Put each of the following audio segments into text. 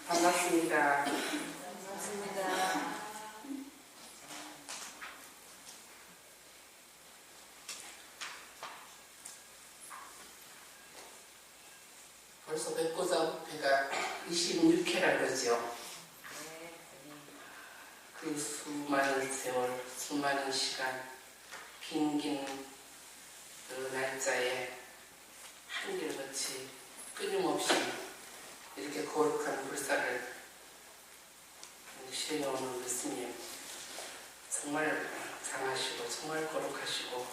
반갑습니다. 반갑습니다. 벌써 배꼽자 배가 26회라 그러죠. 그 수많은 세월, 수많은 시간, 빈긴 그 날짜에 한결같이 끊임없이 이렇게 거룩한 불사를 실행해오는 교수님 정말 장하시고 정말 거룩하시고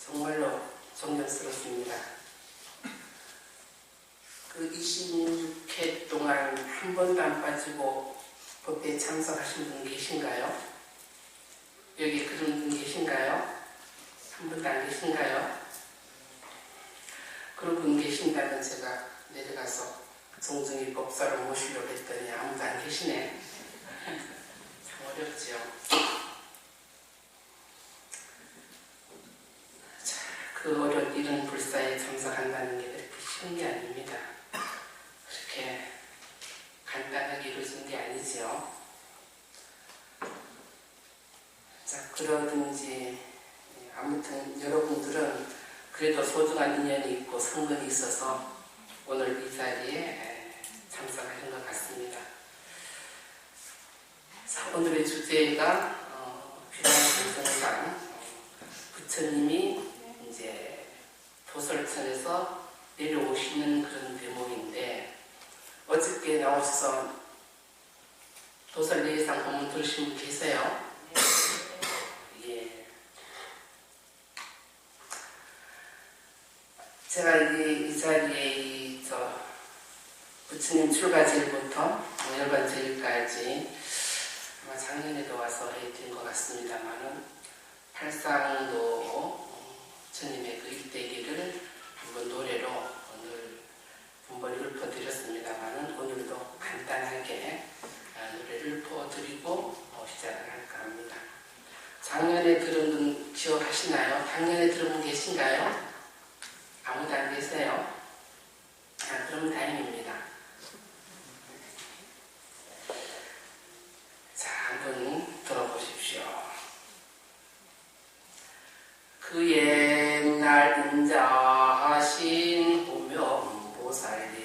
정말로 존경스럽습니다. 그 26회 동안 한 번도 안 빠지고 법회에 참석하신 분 계신가요? 여기 그런 분 계신가요? 한 분도 안 계신가요? 그런 분 계신다면 제가 내려가서 정중히 법사로 모시려고 했더니 아무도 안 계시네. 참 어렵지요. 자, 그 어려운 이런 불사에 참석한다는 게 그렇게 쉬운 게 아닙니다. 그렇게 간단하게 이루어진 게 아니지요. 자, 그러든지 아무튼 여러분들은 그래도 소중한 인연이 있고 성근이 있어서 오늘 이 자리에 참석하신 것 같습니다. 자, 오늘의 주제가 귀환성상 부처님이 이제 도설천에서 내려오시는 그런 대목인데 어저께 나오셔서 도설 내상 본문 들으신 분 계세요? 예. 제가 이 자리에 부처님 출가제일부터 열반제일까지 아마 작년에도 와서 해드린 것 같습니다만은 팔상도 부처님의 그 일대기를 한번 노래로 오늘 분번 읊어드렸습니다만은 오늘도 간단하게 노래를 읊어드리고 시작을 할까 합니다. 작년에 들은 분 기억하시나요? 작년에 들은 분 계신가요? 아무도 안 계세요? 그러면 다행입니다. 자, 한번 들어보십시오. 그 옛날 인자하신 호명보살님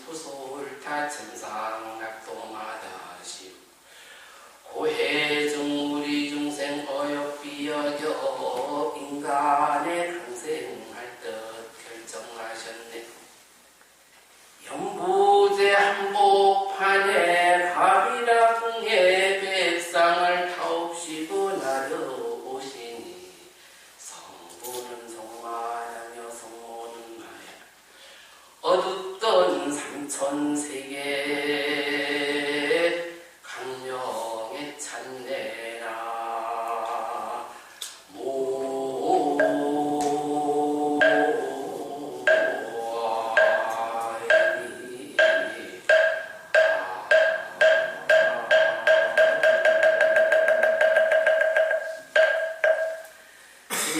토솔타 천상낙도마다시오 고해중 우리 중생 어역비여겨 인간의 강생할 듯 결정하셨네. 영부제 한복판에 가비라 궁에 백상을 타옵시고 나려오시니 성부는 성마하며 성모는 마야 어둡던 삼천세계 강령에 찬내라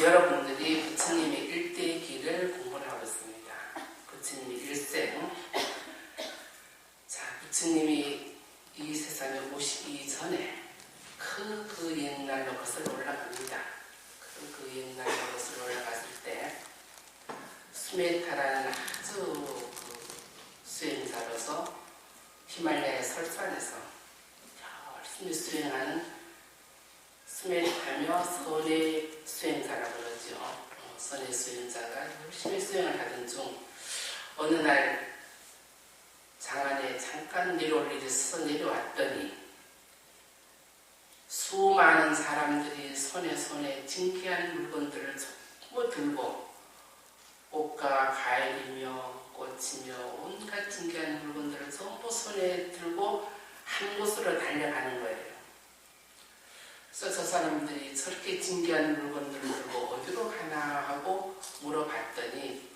여러분들이 부처님의 일대기를 공부를 하고 있습니다. 부처님의 일생. 자, 부처님이 이 세상에 오시기 전에 그 옛날로 거슬러 올라갑니다. 그 옛날로 거슬러 올라갔을 때 수메타라는 아주 수행자로서 히말라야 설산에서 열심히 수행하는 수메타며 선의 수행자라고 그러죠. 선의 수행자가 열심히 수행을 하던 중 어느 날 장안에 잠깐 내려올 일이 있어서 내려왔더니 수많은 사람들이 손에 진귀한 물건들을 전부 들고 옷과 과일이며 꽃이며 온갖 진귀한 물건들을 전부 손에 들고 한 곳으로 달려가는 거예요. 그래서 저 사람들이 저렇게 진귀한 물건들을 들고 어디로 가나 하고 물어봤더니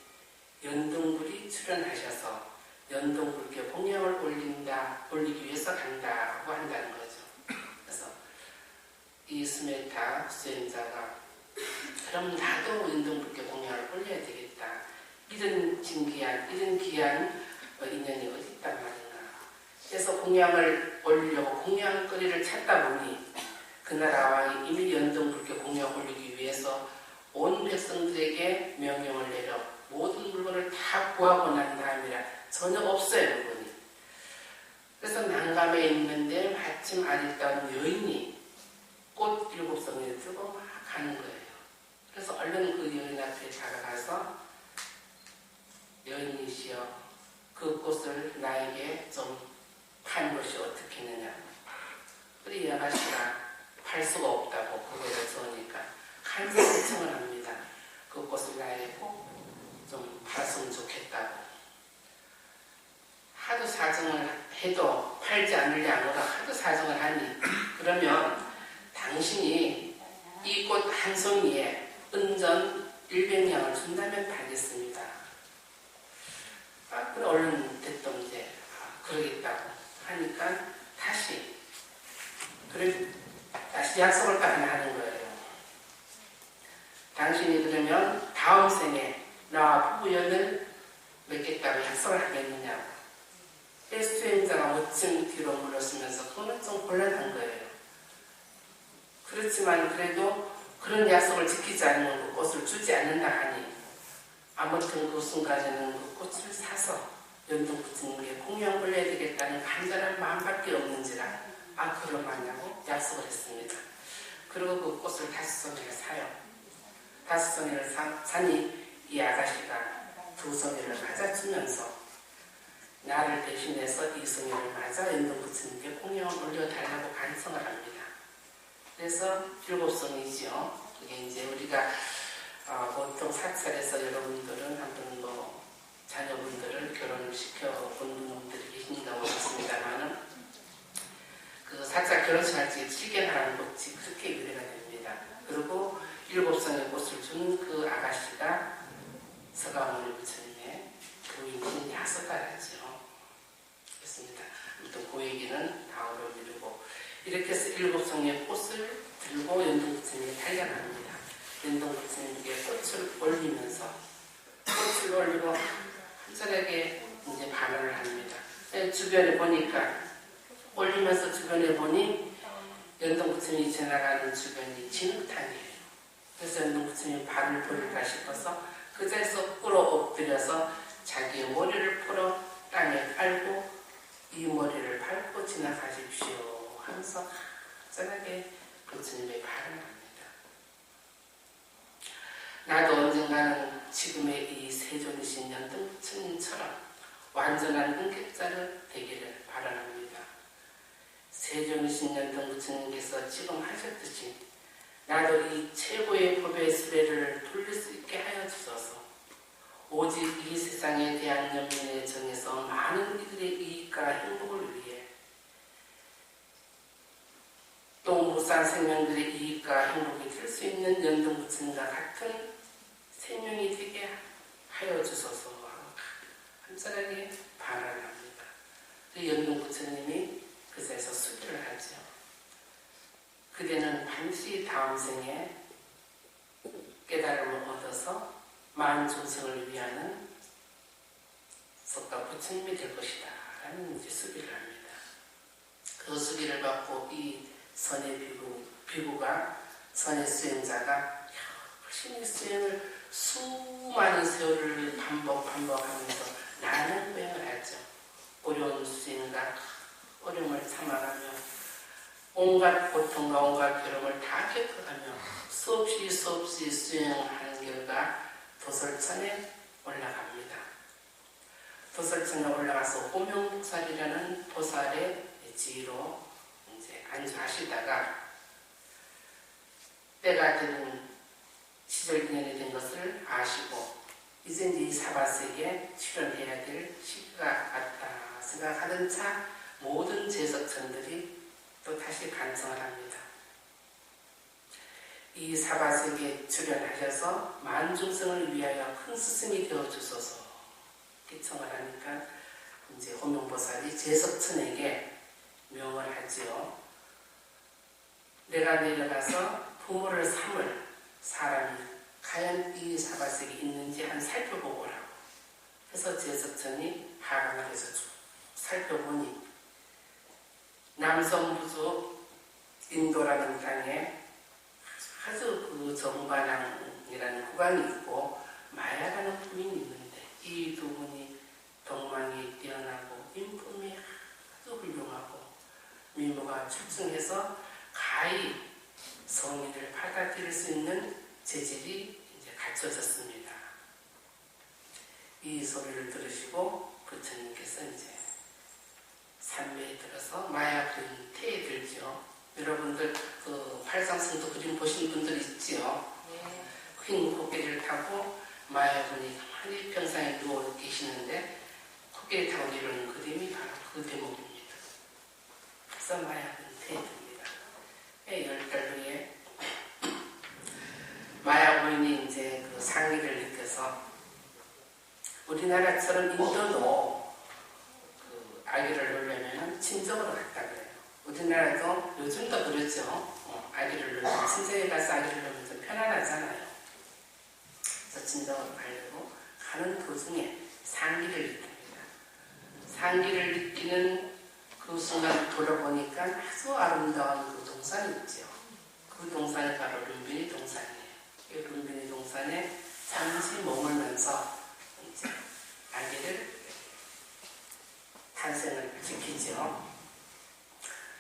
연등불이 출연하셔서 연등불께 공양을 올리기 위해서 간다고 한다는 거죠. 그래서 이 수메타 수행자가 그럼 나도 연등불께 공양을 올려야 되겠다. 이런 진귀한, 이런 귀한 인연이 어디 있단 말인가 공양을 올리려고 공양거리를 찾다 보니 그 나라 왕이 이미 연등불교 공양 올리기 위해서 온 백성들에게 명령을 내려 모든 물건을 다 구하고 난 다음이라 전혀 없어요, 물건이. 그래서 난감해 있는데 마침 아리따운 여인이 꽃 7송이를 들고 막 가는 거예요. 그래서 얼른 그 여인 앞에 다가가서 여인이시여, 그 꽃을 나에게 좀 파는 것이 어떻겠느냐. 그래 이 아가씨가 팔 수가 없다고 그거를 주으니까 간절히 요청을 합니다. 그 꽃을 나에게 꼭 좀 팔았으면 좋겠다고. 하도 사정을 해도 팔지 않으려고 하도 사정을 하니 그러면 당신이 이 꽃 한 송이에 은전 100냥을 준다면 팔겠습니다. 그래 얼른 됐던 이제 그러겠다고 하니까 다시 약속을 또 하나 하는 거예요. 당신이 그러면 다음 생에 나와 부부연을 맺겠다고 약속을 하겠느냐고. 수행자가 멋진 뒤로 물러서면서 그거는 좀 곤란한 거예요. 그렇지만 그래도 그런 약속을 지키지 않으면 그 꽃을 주지 않는다 하니 아무튼 그 순간에는 그 꽃을 사서 연등부처님께 공양을 해야 되겠다는 간절한 마음밖에 없는지라 그러마냐고 약속을 했습니다. 그리고 그 꽃을 5송이를 사요. 5송이를 사니 이 아가씨가 2송이를 맞아주면서 나를 대신해서 2송이를 맞아 연등부처님께 공양을 올려달라고 간청을 합니다. 그래서 7송이죠. 그게 이제 우리가 보통 사찰에서 여러분들은 한번 자녀분들을 결혼을 시켜본 분들이 계시니까 모르겠습니다만은 그 사찰 결혼식 할 때 7개라는 꽃이 그렇게 의뢰가 됩니다. 그리고 7송의 꽃을 준 그 아가씨가 서가모니 부처님의 부인인 야소다라죠. 그렇습니다. 아무튼 그 얘기는 다음으로 미루고 이렇게 해서 7송의 꽃을 들고 연등부처님이 달려갑니다. 연등부처님께 꽃을 올리면서 꽃을 올리고 한절하게 이제 반응을 합니다. 주변에 보니까 올리면서 주변에 보니 연등부처님이 지나가는 주변이 진흙탕이에요. 그래서 연등부처님이 발을 버릴까 싶어서 그 자리에서 꿇어 엎드려서 자기의 머리를 풀어 땅에 깔고 이 머리를 밟고 지나가십시오 하면서 안전하게 부처님의 발을 합니다. 나도 언젠가는 지금의 이 세존이신 연등부처님처럼 완전한 능격자를 되기를 바라랍니다. 세존이신 연등부처님께서 지금 하셨듯이 나도 이 최고의 법의 수레를 돌릴 수 있게 하여 주소서. 오직 이 세상에 대한 연민의 정에서 많은 이들의 이익과 행복을 위해 또 무사한 생명들의 이익과 행복이 될 수 있는 연등부처님과 같은 생명이 되게 하여 주소서 간절하게 바라를 합니다. 그 연등부처님이 그 자리에서 수기를 하죠. 그대는 반드시 다음 생에 깨달음을 얻어서 만 중생을 위하는 석가 부처님이 될 것이다 라는 이제 수기를 합니다. 그 수기를 받고 이 선의 비구가 선의 수행자가 열심히 수행을 수많은 세월을 반복하면서 나는 수행을 하죠. 어려운 수행과 어려움을 참아가며 온갖 고통과 온갖 괴로움을 다 겪어가며 수없이 수행하는 결과 도설천에 올라갑니다. 도설천에 올라가서 호명보살이라는 보살의 지위로 이제 안주하시다가 때가 된 시절 인연이 된 것을 아시고 이제 이 사바세계에 출연해야 될 시기가 왔다 생각하던 차 모든 제석천들이 또 다시 간청을 합니다. 이 사바세계에 출연하셔서 만중생을 위하여 큰 스승이 되어 주소서 기청을 하니까 이제 호명보살이 제석천에게 명을 하지요. 내가 내려가서 부모를 삼을 사람이 과연 이 사바세계에 있는지 한 살펴보고 오라고. 그래서 제석천이 하강을 해서 쭉 살펴보니 남성부족 인도라는 땅에 아주 그 정반항이라는 구간이 있고 마야라는 부인이 있는데 이 두 분이 동망이 뛰어나고 인품이 아주 훌륭하고 미모가 출중해서 가히 성인을 받아들일 수 있는 재질이 이제 갖춰졌습니다. 이 소리를 들으시고 부처님께서 이제 산매에 들어서 마야 그림 태에 들죠. 여러분들 그 팔상승도 그림 보신 분들 있지요. 네. 흰 코끼리를 타고 마야분이 가만히 평상에 누워 계시는데 코끼리 타고 내려오는 그림이 바로 그 대목입니다. 그래서 마야분 태에 듭니다. 10달 후에 마야부인이 이제 그 상의를 느껴서 우리나라처럼 인도도 그 아기를 놓으려면 친정으로 갔다 그래요. 우리나라도 요즘도 그러죠. 아기를 놓으면 친정에 가서 아기를 놓으면 좀 편안하잖아요. 그래서 친정으로 가려고 가는 도중에 상기를 느낍니다. 상기를 느끼는 그 순간 돌아보니까 아주 아름다운 그 동산이 있죠. 그 동산이 바로 룸비니 동산이에요. 이 룸비니 동산에 잠시 머물면서 이제 아기를 탄생을 시키죠.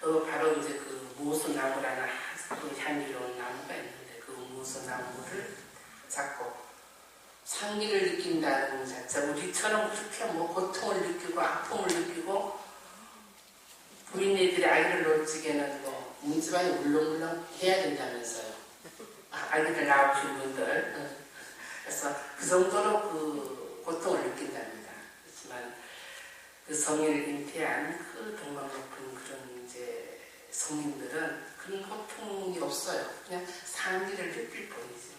바로 이제 그 무수나무라는 아주 향기로운 나무가 있는데 그 무수나무를 잡고 상기를 느낀다는 자체 우리처럼 그렇게 뭐 고통을 느끼고 아픔을 느끼고 부인네들이 아이를 놓을 적에는 뭐 문지방이 물렁물렁 해야 된다면서요. 아기들 낳으신 분들. 그래서 그 정도로 그 고통을 느낀답니다. 그렇지만 그 성인을 잉태한 그 동방 높은 그런 이제 성인들은 그런 고통이 없어요. 그냥 상기를 느낄 뿐이죠.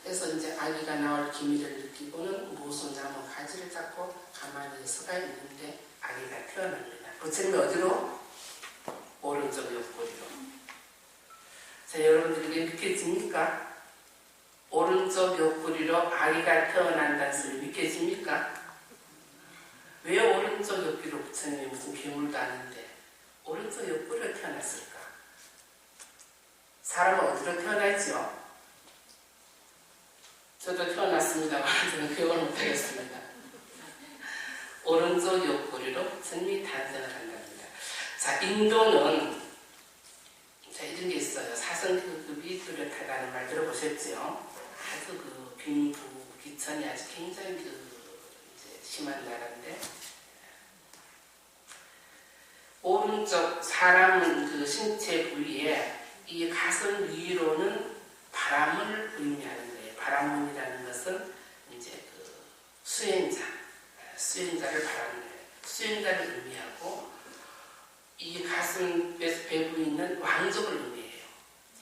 그래서 이제 아기가 나올 기미를 느끼고는 무수나무 가지를 잡고 가만히 서가 있는데 아기가 태어납니다. 부처님이 어디로? 오른쪽 옆구리로. 자, 여러분들에게 믿겨집니까? 오른쪽 옆구리로 아기가 태어난다는 소리 믿겨집니까? 왜 오른쪽 옆구리로 부처님이 무슨 괴물도 아닌데 오른쪽 옆구리로 태어났을까? 사람은 어디로 태어나죠? 저도 태어났습니다만 저는 기억을 못하겠습니다. 오른쪽 옆구리로 부처님이 탄생을 한답니다. 자, 인도는 자, 이런 게 있어요. 사성급이 뚜렷하다는 말 들어보셨죠? 아주 그 빈부 기천이 아주 굉장히 이제 심한 나라인데 오른쪽 사람은 그 신체 부위에 이 가슴 위로는 바람을 의미하는 거예요. 바람문이라는 것은 이제 그 수행자를 바라는 거예요. 수행자를 의미하고 이 가슴 배부에 있는 왕족을 의미해요.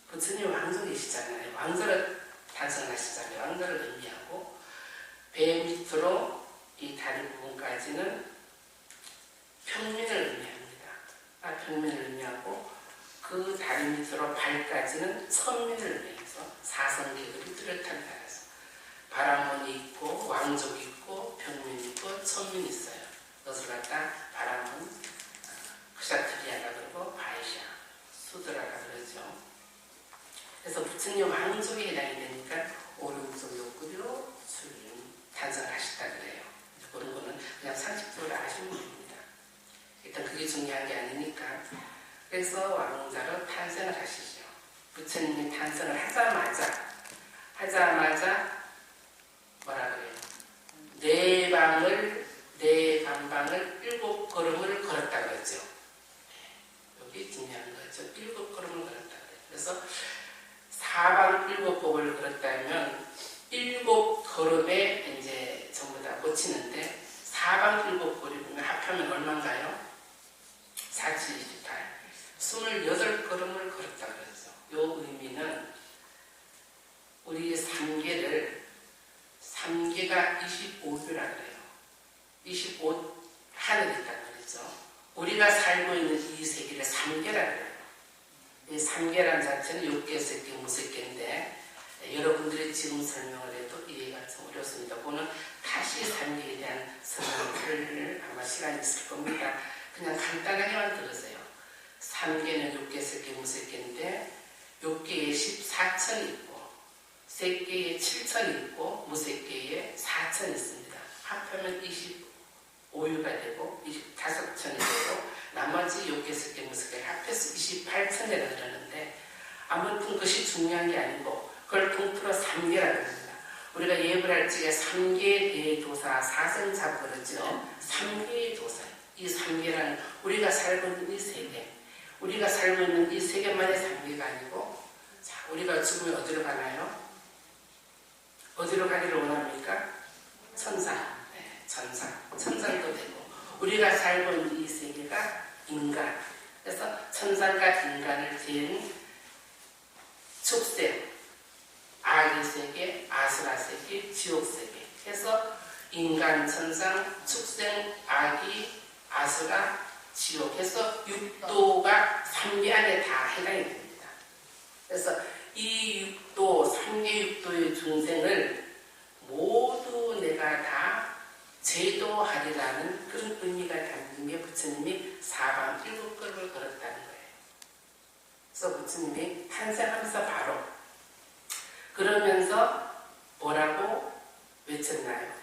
부처님 왕족이시잖아요. 왕자를 탄생하시잖아요. 왕자를 의미하고 배 밑으로 이 다리 부분까지는 평민을 의미합니다. 평민을 의미하고 그 다리 밑으로 발까지는 선민을 의미해서 사성계급이 뚜렷한 나라에서 바람문이 있고 왕족이 있고 평민이 있고 천민이 있어요. 그것을 갖다 바람문 크샤트리아라 그러고 바이샤, 수드라라 그러죠. 그래서 부처님 왕족에 해당이 되니까 오른쪽 옆구리로 탄생을 하셨다 그래요. 그런 거는 그냥 상식적으로 아시면 됩니다. 일단 그게 중요한 게 아니니까. 그래서 왕자로 탄생을 하시죠. 부처님이 탄생을 하자마자 뭐라 그래요? 네 방방을 7걸음을 걸었다 그랬죠. 여기 중요한 거죠. 7걸음을 걸었다 그래요. 그래서 사방 7곡을 걸었다면 7걸음에 이제 전부 다 꽂히는데 사방 7걸음이면 합하면 얼마인가요? 4,28. 28걸음을 걸었다 그랬죠. 요 의미는 우리 3계가 25교라 그래요. 25 하늘이 있다고 그랬죠. 우리가 살고 있는 이 세계를 3계라 그래요. 이 3계란 자체는 6개, 6개, 무색계인데 여러분들이 지금 설명을 해도 이해가 좀 어렵습니다. 그거는 다시 3계에 대한 설명을 아마 시간이 있을 겁니다. 그냥 간단하게만 들으세요. 3개는 6개, 세개, 무색개인데 6개에 14천이 있고 3개에 7천이 있고 무색개에 4천이 있습니다. 합하면 25유가 되고 25천이 되고 나머지 6개, 세개, 무색개 합해서 28천이라고 그러는데 아무튼 그것이 중요한 게 아니고 그걸 통틀어 3개라고 합니다. 우리가 예불 할 적에 3개의 대조사 사생자부 그러죠. 3개의 조사. 이 3개라는 우리가 살고 있는 이 세계, 우리가 살고 있는 이 세계만의 3개가 아니고 자, 우리가 죽으면 어디로 가나요? 어디로 가기를 원합니까? 천상, 네, 천상도 되고 우리가 살고 있는 이 세계가 인간. 그래서 천상과 인간을 지은 축생, 악의 세계, 아수라 세계, 지옥 세계. 그래서 인간, 천상, 축생, 악이, 아수라, 지옥. 해서 육도가 3개 안에 다 해당이 됩니다. 그래서 이 육도, 3개 육도의 중생을 모두 내가 다 제도하리라는 그런 의미가 담긴 게 부처님이 사방 7걸음을 걸었다는 거예요. 그래서 부처님이 탄생하면서 바로 그러면서 뭐라고 외쳤나요?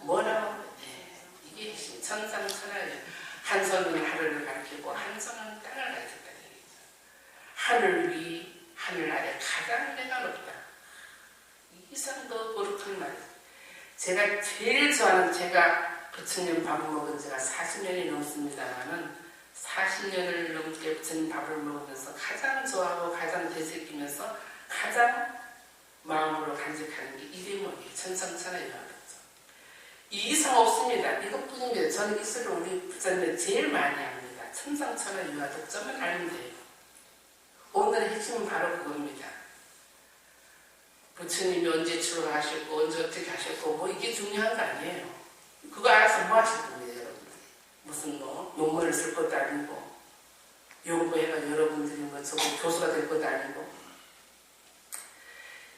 뭐라고? 네, 이게 천상천하예요. 한 손은 하늘을 가리키고 한 손은 땅을 가리켰다는 얘기죠. 하늘 위, 하늘 아래 가장 내가 높다. 이상 더 거룩한 말이에요. 제가 제일 좋아하는, 제가 부처님 밥을 먹은 지가 40년이 넘습니다만은 40년을 넘게 부처님 밥을 먹으면서 가장 좋아하고 가장 되새기면서 가장 마음으로 간직하는 게 이 대목이에요. 천상천하의 유화독점. 이 이상 없습니다. 이것뿐입니다. 저는 이 소리를 우리 부처님을 제일 많이 합니다. 천상천하의 유화독점은 알면 돼요. 오늘의 핵심은 바로 그겁니다. 부처님이 언제 출가하셨고 언제 어떻게 하셨고 뭐 이게 중요한 거 아니에요. 그거 알아서 뭐 하실 겁니다. 여러분들이. 무슨 뭐 논문을 쓸 것도 아니고 연구해가 여러분들이 뭐 저거 교수가 될 것도 아니고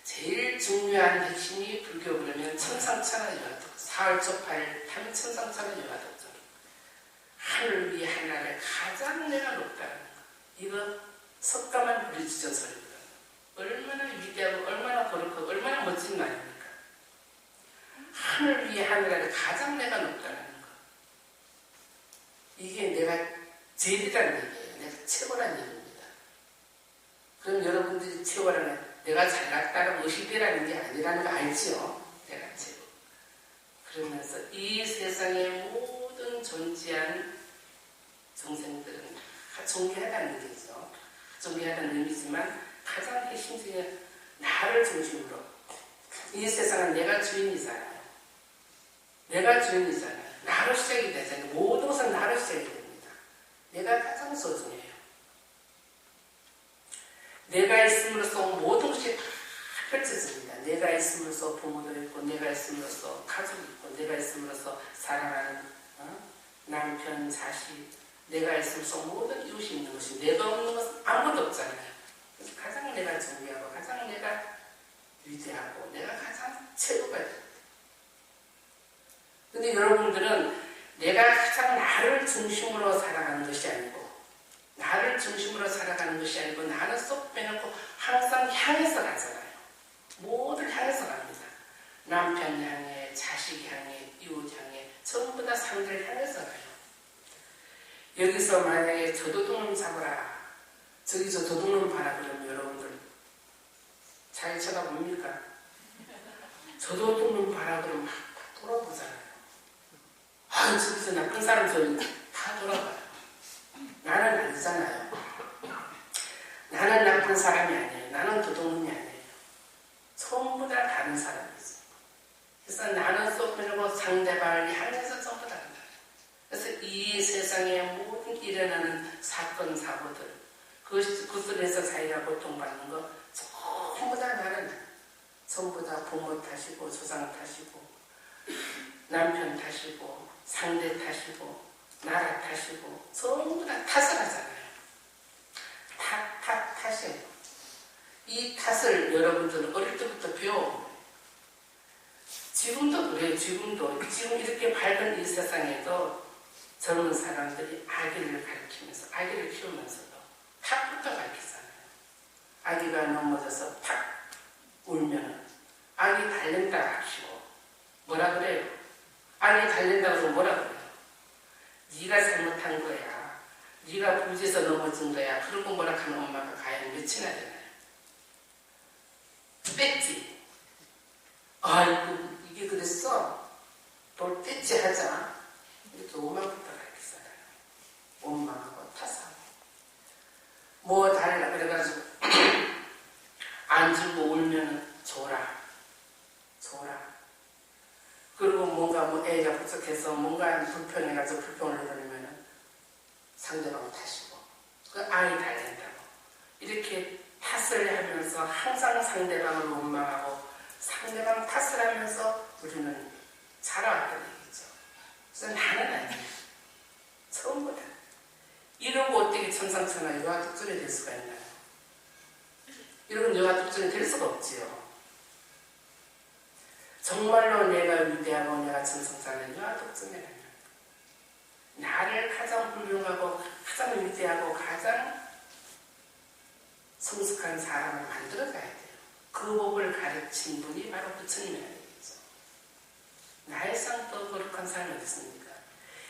제일 중요한 핵심이 불교 그러면 천상천하 유화독, 사흘조파일 타면 천상천하 유화독점. 하늘 위 하나를 가장 내가 높다는 거. 이거 석가만 부리주전 소리거든요. 얼마나 위대하고 얼마나 거룩하고 얼마나 멋진 말입니까? 하늘 위에 하늘아래 가장 내가 높다는 거. 이게 내가 제일이라는 얘기예요. 내가 최고라는 얘기입니다. 그럼 여러분들이 최고라는 내가 잘났다는 의식이라는 게 아니라는 거 알지요? 내가 최고. 그러면서 이 세상의 모든 존재한众생들은 다 존귀하다는 얘기죠. 존귀하다는 의미지만 가장 핵심적인 나를 중심으로 이 세상은 내가 주인이잖아요. 내가 주인이잖아요. 나로 시작이 되잖아요. 모든 것은 나로 시작이 됩니다. 내가 가장 소중해요. 내가 있음으로써 모든 것이 다 펼쳐집니다. 내가 있음으로써 부모도 있고 내가 있음으로써 가족이 있고 내가 있음으로써 사랑하는 남편, 자식 내가 있음으로써 모든 이웃이 있는 것이 내가 없는 것은 아무것도 없잖아요. 그래서 가장 내가 존귀하고 가장 내가 위대하고 내가 가장 최고가 됩니다. 근데 여러분들은 내가 가장 나를 중심으로 살아가는 것이 아니고 나를 중심으로 살아가는 것이 아니고 나는 쏙 빼놓고 항상 향해서 가잖아요. 모두 향해서 갑니다. 남편 향해, 자식 향해, 이웃 향해 전부 다 상대를 향해서 가요. 여기서 만약에 저 도둑놈 잡아라. 저기 저 도둑놈 봐라 그러면 여러분들 잘 쳐다봅니까? 저 도둑놈 봐라 그러면 막 돌아보잖아요. 아, 저기서 나쁜 사람 소리 다 돌아봐요. 나는 아니잖아요. 나는 나쁜 사람이 아니에요. 나는 도둑놈이 아니에요. 전부 다 다른 사람이지. 그래서 나는 쏙 빼고 상대방을 향해서 전부 다 간다. 그래서 이 세상에 모든 일어나는 사건, 사고들 그것에서 자기가 고통받는 거 전부 다 나는 전부 다 부모 탓이고 조상 탓이고 남편 탓이고 상대 탓이고 나라 탓이고 전부 다 탓을 하잖아요. 탓이에요. 이 탓을 여러분들은 어릴 때부터 배워요. 지금도 그래요. 지금 이렇게 밝은 이 세상에도 젊은 사람들이 아기를 가르치면서 아기를 키우면서도 탁부터 가르치잖아요. 아기가 넘어져서 팍 울면은 아기 달랜다 하시고 뭐라 그래요? 아기 달랜다고 그러면 뭐라 그래요? 네가 잘못한 거야. 네가 부지에서 넘어진 거야. 그러고 뭐라 하는 엄마가 과연 몇이나 되나요? 뺐지. 아이고 이게 그랬어. 뭘 뺐지 하자. 이렇게 오만부터 가르치잖아요. 원망하고 타사하고 뭐 달라 그래가지고 안 주고 울면은 줘라. 그리고 뭔가 뭐 애가 부족해서 뭔가 불편해가지고 불평을 해버리면은 상대방 탓이고 그 아이 달랜다고 이렇게 탓을 하면서 항상 상대방을 원망하고 상대방 탓을 하면서 우리는 자라왔던 얘기죠. 그래서 나는 아니야. 처음보다 이러고 어떻게 천상천하 여하tuk전이 될 수가 있나요? 이러면 여하tuk전이 될 수가 없지요. 정말로 내가 위대하고 내가 천상천하 여하tuk전이라면 나를 가장 훌륭하고 가장 위대하고 가장 성숙한 사람을 만들어가야 돼요. 그 법을 가르친 분이 바로 부처님이라는 얘기죠. 나의 쌍더 거룩한 사람이 어디 있습니까?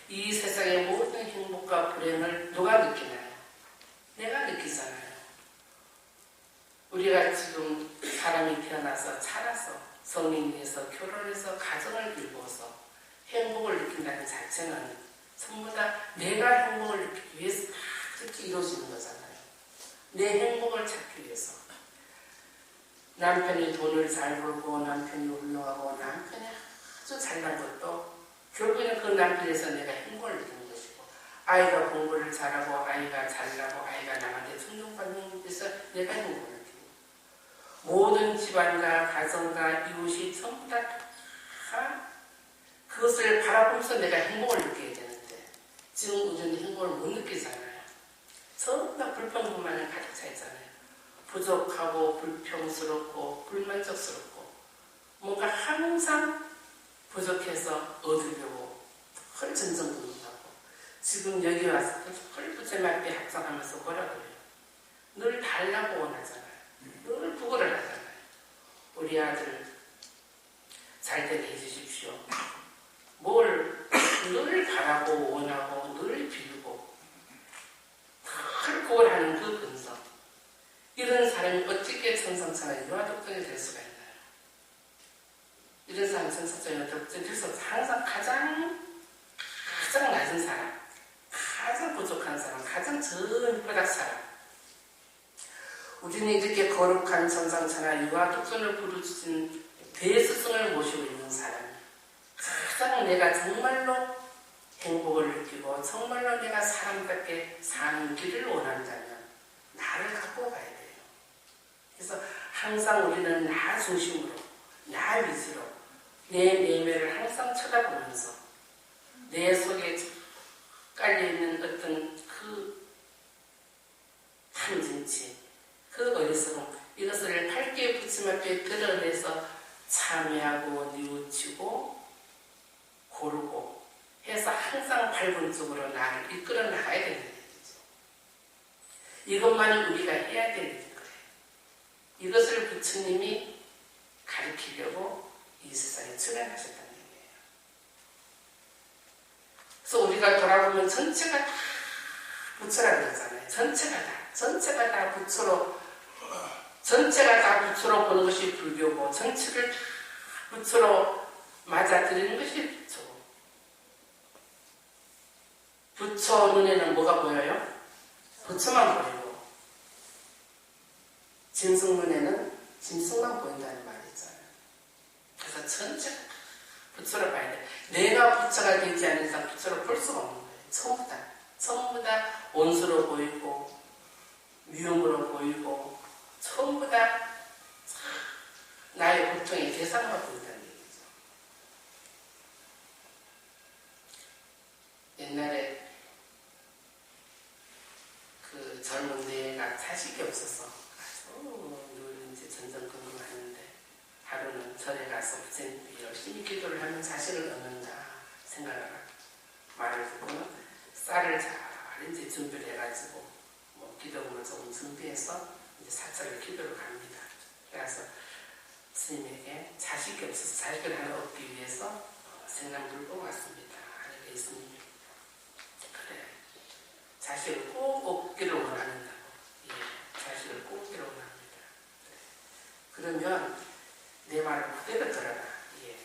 이 세상의 모든 행복과 불행을 누가 느끼나요? 내가 느끼잖아요. 우리가 지금 사람이 태어나서 자라서 성인이 돼서 결혼해서 가정을 이루어서 행복을 느낀다는 자체는 전부 다 내가 행복을 느끼기 위해서 그렇게 이루어지는 거잖아요. 내 행복을 찾기 위해서. 남편이 돈을 잘 벌고 남편이 훌륭하고 남편이 아주 잘난 것도 결국에는 그 남편에서 내가 행복을 느끼는 것이고 아이가 공부를 잘하고 아이가 잘나고 아이가 남한테 존중받는 것에서 내가 행복을 느끼고 모든 집안과 가정과 이웃이 전부 다 그것을 바라보면서 내가 행복을 느끼게 되는데 지금 우리는 행복을 못 느끼잖아요. 전부 다 불평불만을 가득 차 있잖아요. 부족하고 불평스럽고 불만족스럽고 뭔가 항상 부족해서 얻으려고 헐 전전긍긍하고 지금 여기 와서 헐 부채맞게 합성하면서 뭐라 그래요? 늘 달라고 원하잖아요. 늘 부고를 하잖아요. 우리 아들 잘 되게 해주십시오. 뭘 늘 바라고 원하고 늘 빌고 늘 그걸 하는 그 근성 이런 사람이 어떻게 천상천하 여하tuk전이 될 수가 있나요? 이런 사람 천상천하 여하tuk전이 될 수 없어요. 항상 가장 낮은 사람 가장 부족한 사람 가장 전바닥 사람 우리는 이렇게 거룩한 천상천하 여하tuk전을 부르신 대스승을 모시고 있는 사람이 가장 내가 정말로 행복을 느끼고 정말로 내가 사람답게 사는 길을 원한다면 나를 갖고 가야 돼요. 그래서 항상 우리는 나 중심으로 나 위주로 내 내면을 항상 쳐다보면서 내 속에 깔려있는 어떤 그 탐진치 그 어리석음 이것을 밝게 붙임앞에 드러내서 참여하고 뉘우치고 고르고 해서 항상 밝은 쪽으로 나를 이끌어 나가야 되는 얘기죠. 이것만이 우리가 해야 되는 거예요. 이것을 부처님이 가르치려고 이 세상에 출연하셨다는 얘기예요. 그래서 우리가 돌아보면 전체가 다 부처라 그러잖아요. 전체가 다 부처로 전체가 다 부처로 보는 것이 불교고 전체를 다 부처로 맞아들이는 것이 부처고 부처 눈에는 뭐가 보여요? 부처만 보이고 짐승 눈에는 짐승만 보인다는 말이 있잖아요. 그래서 전체가 부처로 봐야 돼. 내가 부처가 되지 않는 이상 부처로 볼 수가 없는 거예요. 전부 다 원수로 보이고 미움으로 보이고 전부 다 나의 고통의 대상으로 보인다는 얘기죠. 옛날에 그 젊은 내가 자식이 없어서 아주 늘 이제 전전긍긍하는데 하루는 절에 가서 부처님께 열심히 기도를 하면 자식을 얻는다 생각을 말을 듣고는 쌀을 잘 이제 준비를 해가지고 뭐 기도문을 조금 준비해서 이제 사찰을 기도를 갑니다. 그래서 스님에게 자식이 없어서 자식을 하나 얻기 위해서 생남불을 뽑았습니다. 하늘에 스님이 그래 자식을 꼭 얻기를 원한다고. 예, 자식을 꼭 얻기를 원합니다. 그래. 그러면 내 말을 그대로 들어라. 예.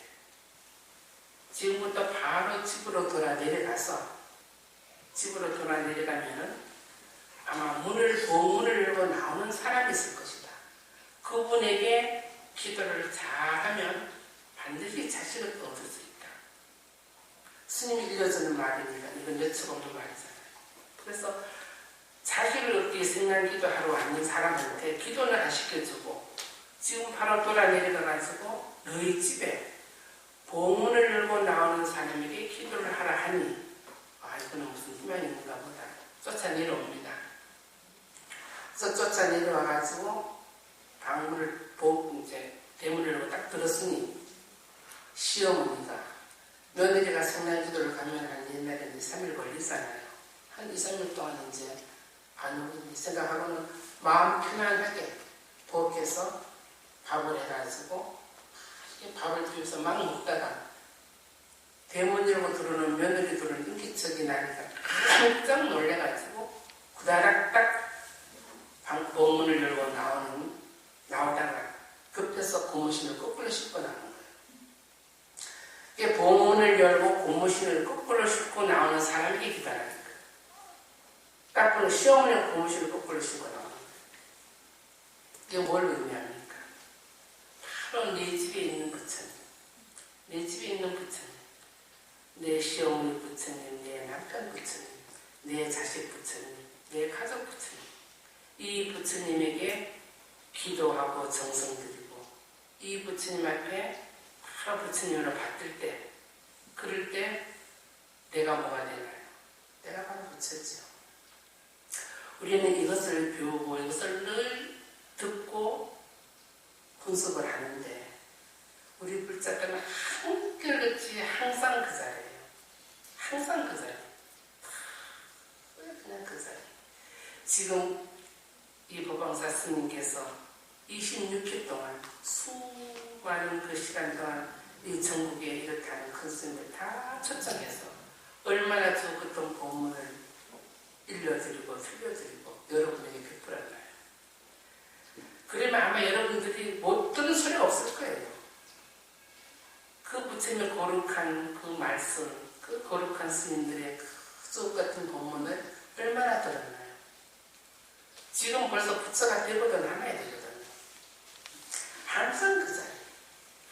지금부터 바로 집으로 돌아 내려가서 집으로 돌아 내려가면은 아마 보문을 열고 나오는 사람이 있을 것이다. 그분에게 기도를 잘하면 반드시 자식을 얻을 수 있다. 스님이 일러주는 말이니까 이건 여쭤보는 말이잖아요. 그래서 자식을 얻기 생난 기도하러 왔는 사람한테 기도는 안 시켜주고 지금 바로 돌아 내려가가지고 너희 집에 보문을 열고 나오는 사람에게 기도를 하라 하니 이거는 무슨 희망이 있는가 보다. 쫓아 내려옵니다. 그래서 쫓아 내려와가지고 방문을 이제 대문을 열고 딱 들었으니 시어머니가 며느리가 성난 기도를 가면 한 옛날에 2-3일 걸리잖아요. 한 2-3일 동안 이제 안 오니 생각하고는 마음 편안하게 부엌에서 밥을 해가지고 밥을 들여서 막 먹다가 대문 열고 들어오는 며느리들은 인기척이 나니까 깜짝 놀래가지고 구다락 딱 방문을 열고 나오다가 급해서 고무신을 거꾸로 싣고 나오는 거예요. 이게 보문을 열고 고무신을 거꾸로 싣고 나오는 사람에게 기다라는 거예요. 딱 보면 시어머니가 고무신을 거꾸로 싣고 나오는 거예요. 이게 뭘 의미합니까? 바로 내 집에 있는 부처님, 내 집에 있는 부처님, 내 시어머니 부처님, 내 남편 부처님, 내 자식 부처님, 내 가족 부처님, 이 부처님에게 기도하고 정성 드리고 이 부처님 앞에 바로 부처님으로 받들 때 그럴 때 내가 뭐가 되나요? 내가 바로 부처죠. 우리는 이것을 배우고 이것을 늘 듣고 분석을 하는데 우리 불자들은 한결같이 항상 그 자리예요. 항상 그 자리. 그냥 그 자리. 지금 이 법왕사 스님께서 26회 동안 수많은 그 시간 동안 이 전국에 이렇다는 큰 스님을 다 초청해서 얼마나 저 어떤 법문을 일러드리고 들려드리고 여러분에게 베풀었나요? 그러면 아마 여러분들이 못 들은 소리 없을 거예요. 그 부처님의 거룩한 그 말씀, 그 거룩한 스님들의 그 수업 같은 법문을 얼마나 들었나요? 지금 벌써 부처가 되거든 하나야 되거든요. 항상 그 자리,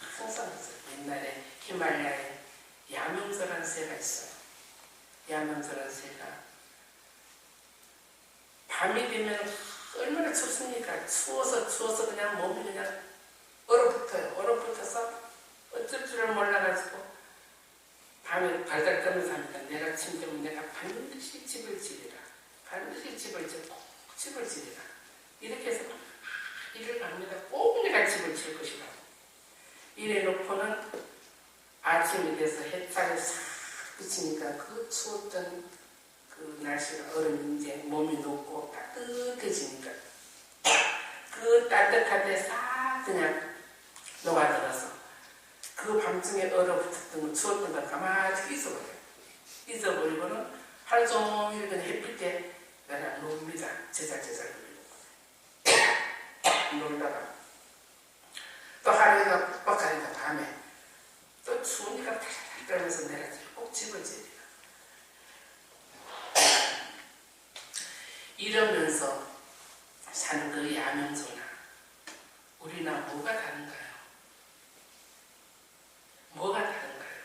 항상 그 자리. 옛날에 히말라야에 야명서라는 새가 있어요. 야명서라는 새가 밤이 되면 얼마나 춥습니까? 추워서 그냥 몸이 그냥 얼어붙어요. 얼어붙어서 어쩔 줄을 몰라가지고 밤에 발달 떨면서 합니다. 내가 침대면 내가 반드시 집을 지리라. 반드시 집을 지리라. 이렇게 해서 일을 합니다. 꼭 내가 집을 질 것이라고. 이래 놓고는 아침이 돼서 햇살이 싹 비치니까 그 추웠던 그 날씨가 얼음이 이제 몸이 녹고 따뜻해지니까 그 따뜻한 데 싹 그냥 녹아들어서 그 밤중에 얼어붙었던 거 추웠던 거 가만히 잊어버려요. 잊어버리고는 하루 종일 그냥 햇빛에 그냥 놉니다. 제잘제잘 놀다가 또 하루가 뻑뻑하니까 밤에 또 추우니까 탈탈 떨면서 내가 꼭 집을 지리라. 이러면서 사는 그 야명소나 우리나 뭐가 다른가요? 뭐가 다른가요?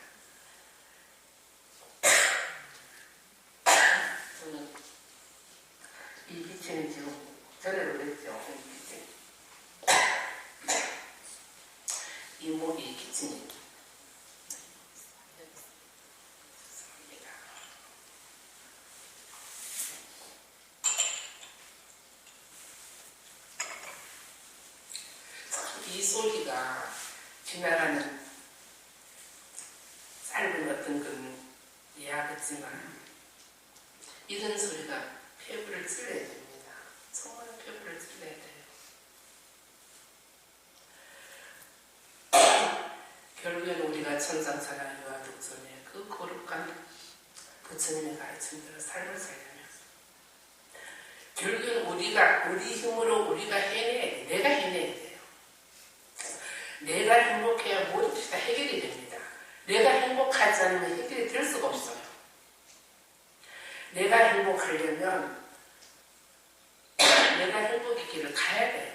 저는 이 기체는 지금 전에도 그랬죠. 이 목이 기침입니다. 이 소리가 지나가는 짧은 어떤 그 예약 같지만 이런 소리가 폐부를 찔러야 됩니다. 정말 폐부를 찔러야 돼요. 결국에는 우리가 천상천하 유아독존의 그 거룩한 부처님의 가르친 대로 삶을 살려면 결국에는 우리 힘으로 우리가 해내야 돼. 내가 해내야 돼요. 내가 행복해야 모든 것이 다 해결이 됩니다. 내가 행복하지 않으면 해결이 될 수가 없어요. 내가 행복하려면 내가 행복의 길을 가야 돼요.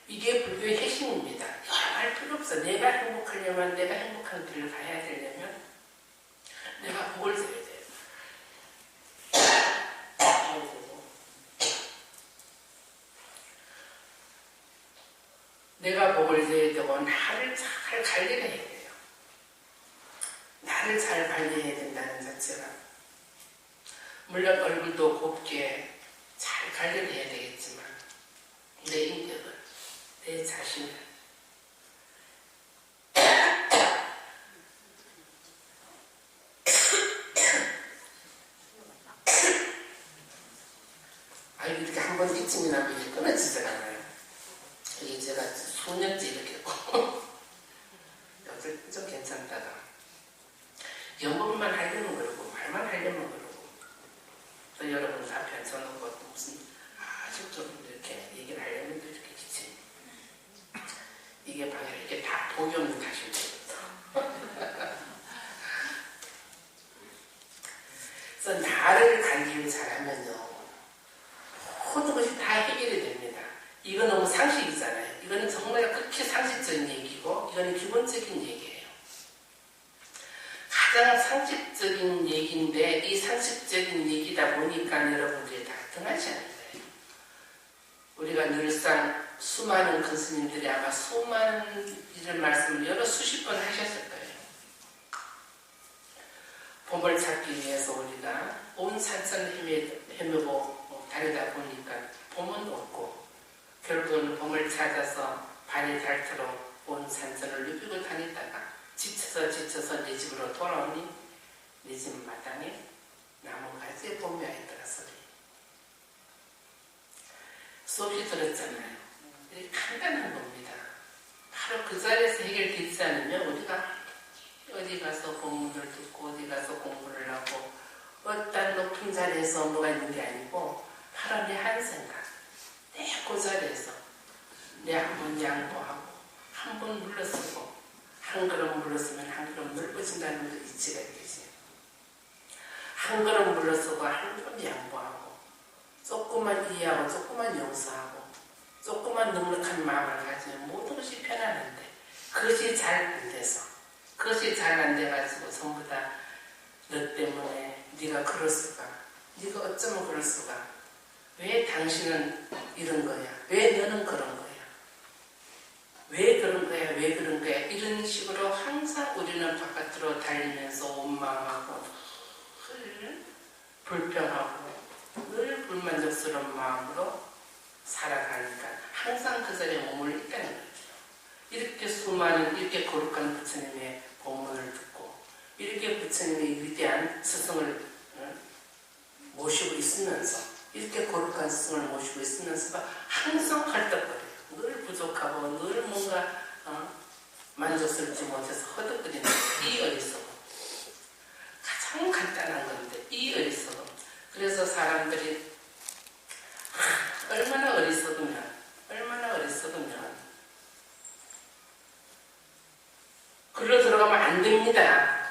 이게 불교의 핵심입니다. 할 필요 없어. 내가 행복하려면 내가 행복한 길을 가야 되려면 내가 복을 줘야 돼요. 내가 복을 줘야 되고 나를 잘 관리해야 돼요. 나를 잘 관리해야 된다는 자체가 물론 얼굴도 곱게 잘 관리를 해야 되겠지만 내 인격은 내 자신을 이렇게 한번 이쯤이 나면 이제 끊어지질 않아요. 이게 제가 수년째 이렇게 했고 어쩔 좀 괜찮다가 연극만 하려면 그러고 말만 하려면 그러고 또 여러분 앞에 앉혀놓고 무슨 아주 좀 이렇게 얘기를 하려면 또 이렇게 기침 이게 방에 이렇게 다 복이 없는 탓입니다. 그래서 나를 관리를 잘하면요 모든 것이 다 해결이 됩니다. 이건 너무 상식이잖아요. 이거는 정말 극히 상식적인 얘기고 이거는 기본적인 얘기예요. 가장 상식적인 얘기인데 이 상식적인 얘기다 보니까 여러분들이 다 등하지 않는 거예요. 우리가 늘상 수많은 큰 스님들이 아마 수많은 이런 말씀을 여러 수십 번 하셨을 거예요. 봄을 찾기 위해서 우리가 온 산천을 헤매고 다니다 보니까 봄은 없고 결국은 봄을 찾아서 발이 닳도록 온 산천을 누비고 다니다가 지쳐서 내 집으로 돌아오니 내 집 마당에 나무가지에 봄이 와있더라 소리. 수없이 들었잖아요. 이게 간단한 겁니다. 바로 그 자리에서 해결되지 않으면 우리가 어디 가서 공부를 듣고 어디 가서 공부를 하고 어떤 높은 자리에서 뭐가 있는 게 아니고 바로 내 한 생각, 내 그 자리에서 내 한 번 양보하고 한 번 물러서고 한 걸음 물러서면 한 걸음 넓어진다는 걸 이치가 되지. 한 걸음 물러서고 한 걸음 양보하고 조금만 이해하고 조금만 용서하고 조금만 넉넉한 마음을 가지면 모든 것이 편안한데 그것이 잘 안 돼서 그것이 잘 안 돼가지고 전부 다 너 때문에 네가 그럴 수가 네가 어쩌면 그럴 수가 왜 당신은 이런 거야 왜 너는 그런 거야 왜 그런 거야 왜 그런 거야 이런 식으로 항상 우리는 바깥으로 달리면서 원망하고 불평하고 늘 불만족스러운 마음으로 살아가니까 항상 그 자리에 머물러 있다는 거죠. 이렇게 수많은 이렇게 거룩한 부처님의 법문을 듣고 이렇게 부처님의 위대한 스승을 모시고 있으면서 이렇게 거룩한 스승을 모시고 있으면서도 항상 헐떡거려요. 늘 부족하고 늘 뭔가 만족스럽지 못해서 허덕거리는 이 어리석음. 가장 간단한 건데 이 어리석음. 그래서 사람들이 얼마나 어리석으면 글로 들어가면 안 됩니다.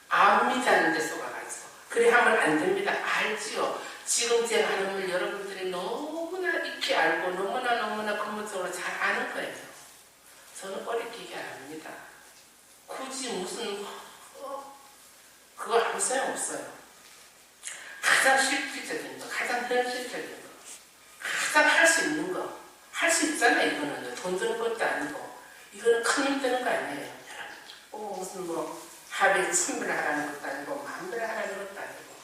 압니다 하는 데 속아가지고 그래 하면 안 됩니다. 알지요. 지금 제가 하는 걸 여러분들이 너무나 익히 알고 너무나 근본적으로 잘 아는 거예요. 저는 어리끼게 안 합니다. 굳이 무슨 그거 아무 소용없어요. 가장 실질적인 거, 가장 현실적인 거, 가장 할 수 있는 거, 할 수 있잖아요. 이거는 돈 드는 것도 아니고 이거는 큰 힘 드는 거 아니에요. 무슨 하루에 1000불 하라는 것도 아니고 10,000불 하라는 것도 아니고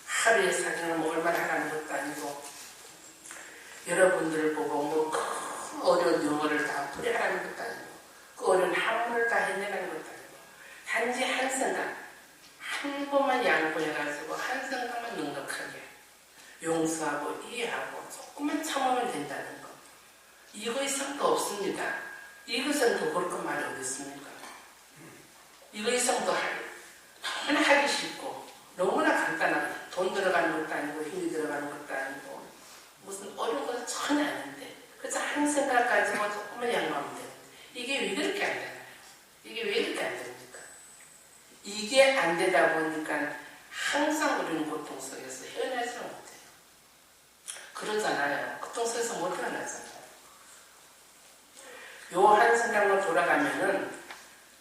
하루에 사진을 얼마나 하라는 것도 아니고 여러분들을 보고 큰 어려운 영어를 다 풀이하라는 것도 아니고 그 어려운 한문을 다 해내라는 것도 아니고 단지 한 생각, 한 한 번만 양보해가지고 한 생각만 넉넉하게 용서하고 이해하고 조금만 참으면 된다는 거. 이거 이상도 없습니다. 이거 이상도 그럴 것 말이 어디 있습니까? 이거 이상도 너무나 하기 쉽고 너무나 간단하고 돈 들어가는 것도 아니고 힘이 들어가는 것도 아니고 무슨 어려운 건 전혀 아닌데 그래서 한 생각 가지고 조금만 양보하면 돼요. 이게 왜 그렇게 안 되나요? 이게 왜 이렇게 안 됩니까? 이게 안 되다 보니까 항상 우리는 고통 속에서 헤어나지 못해요. 그러잖아요. 고통 속에서 못 헤어나잖아요. 요 한 생각만 돌아가면은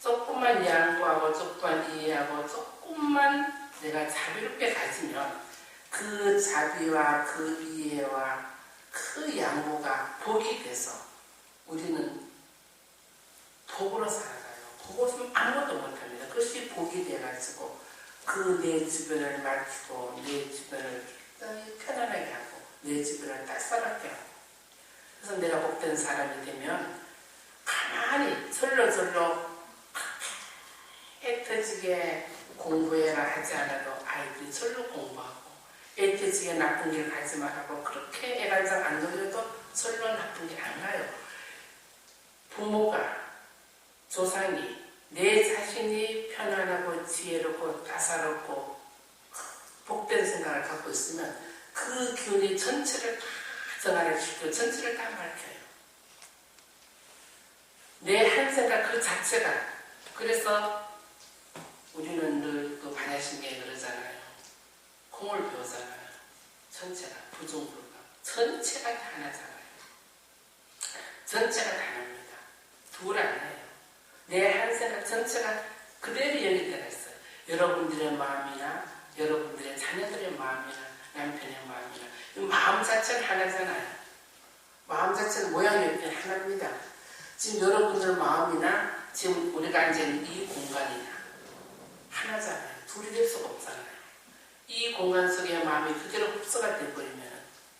조금만 양보하고 조금만 이해하고 조금만 내가 자비롭게 가지면 그 자비와 그 이해와 그 양보가 복이 돼서 우리는 복으로 살아가요. 복 없으면 아무것도 못합니다. 그것이 복이 돼가지고 그 내 주변을 맡기고 내 주변을 편안하게 하고 내 주변을 따스하게 하고 그래서 내가 복된 사람이 되면 가만히 절로 애터지게 공부해라 하지 않아도 아이들이 절로 공부하고 애터지게 나쁜 길 가지 말라고 그렇게 애간장 안 돌려도 절로 나쁜 길 안 가요. 부모가 조상이 내 자신이 편안하고 지혜롭고 따사롭고 복된 생각을 갖고 있으면 그 기운이 전체를 다 정화시키고 전체를 다 밝혀요. 내 한 생각 그 자체가 그래서 우리는 늘 그 반야신경에 그러잖아요. 공을 배우잖아요. 전체가 부정불가 전체가 다 하나잖아요. 전체가 다 합니다. 둘 아니에요. 내 한 생각 전체가 그대로 연결되어 있어요. 여러분들의 마음이나 여러분들의 자녀들의 마음이나 남편의 마음이나 이 마음 자체는 하나잖아요. 마음 자체는 모양이 하나입니다. 지금 여러분들 마음이나 지금 우리가 앉은 이 공간이나 하나잖아요. 둘이 될 수가 없잖아요. 이 공간 속에 마음이 그대로 흡수가 되어버리면